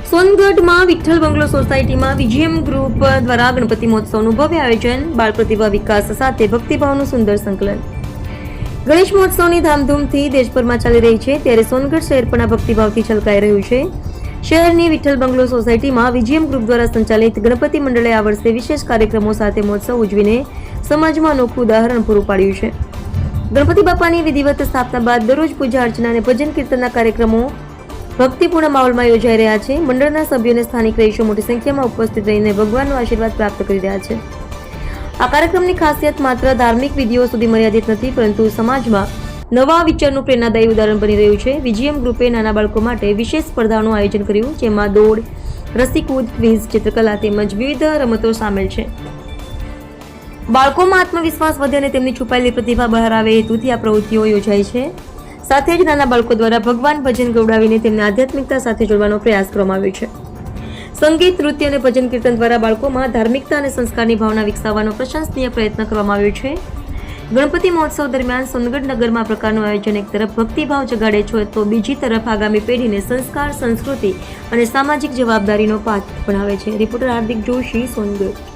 સોનગઢમાં વિઠ્ઠલ બંગલો સોસાયટીમાં વિજીએમ ગ્રુપ દ્વારા ગણપતિ મહોત્સવનું ભવ્ય આયોજન, બાળ પ્રતિભા વિકાસ સાથે ભક્તિભાવનું સુંદર સંકલન. ગણેશ મહોત્સવની ધામધૂમથી દેશભરમાં ચાલી રહી છે, ત્યારે સોનગઢ શહેર પણ આ ભક્તિભાવથી છલકાઈ રહ્યું છે. શહેરની વિઠ્ઠલ બંગલો સોસાયટીમાં વિજીએમ ગ્રુપ દ્વારા સંચાલિત ગણપતિ મંડળે આ વર્ષે વિશેષ કાર્યક્રમો સાથે મહોત્સવ ઉજવીને સમાજમાં અનોખું ઉદાહરણ પૂરું પાડ્યું છે. ગણપતિ બાપાની વિધિવત સ્થાપના બાદ દરરોજ પૂજા અર્ચના અને ભજન કીર્તનના કાર્યક્રમો ભક્તિપૂર્ણ માહોલમાં યોજાઈ રહ્યા છે. મંડળના સભ્યોને સ્થાનિક રહીશો મોટી સંખ્યામાં ઉપસ્થિત રહીને ભગવાનનો આશીર્વાદ પ્રાપ્ત કરી રહ્યા છે. આ કાર્યક્રમની ખાસિયત માત્ર ધાર્મિક વિધિઓ સુધી મર્યાદિત નથી, પરંતુ સમાજમાં નવા વિચારનું પ્રેરણાદાયી ઉદાહરણ બની રહ્યું છે. વિજીએમ ગ્રુપે નાના બાળકો માટે વિશેષ સ્પર્ધાઓનું આયોજન કર્યું, જેમાં દોડ, રસ્સીકૂદ, ક્વિઝ, ચિત્રકલા તેમજ વિવિધ રમતો સામેલ છે. બાળકોમાં આત્મવિશ્વાસ વધે અને તેમની છુપાયેલી પ્રતિભા બહાર આવે હેતુથી આ પ્રવૃત્તિઓ યોજાય છે. સાથે જ નાના બાળકો દ્વારા ભગવાન ભજન ગવડાવીને તેમને આધ્યાત્મિકતા સાથે જોડવાનો પ્રયાસ કરવામાં આવ્યો છે. સંગીત, નૃત્ય અને ભજન કીર્તન દ્વારા બાળકોમાં ધાર્મિકતા અને સંસ્કારની ભાવના વિકસાવવાનો પ્રશંસનીય પ્રયત્ન કરવામાં આવ્યો છે. ગણપતિ મહોત્સવ દરમિયાન સોનગઢ નગરમાં આ પ્રકારનું આયોજન એક તરફ ભક્તિભાવ જગાડે છે, તો બીજી તરફ આગામી પેઢીને સંસ્કાર, સંસ્કૃતિ અને સામાજિક જવાબદારીનો પાઠ ભણાવે છે. રિપોર્ટર હાર્દિક જોશી, સોનગઢ.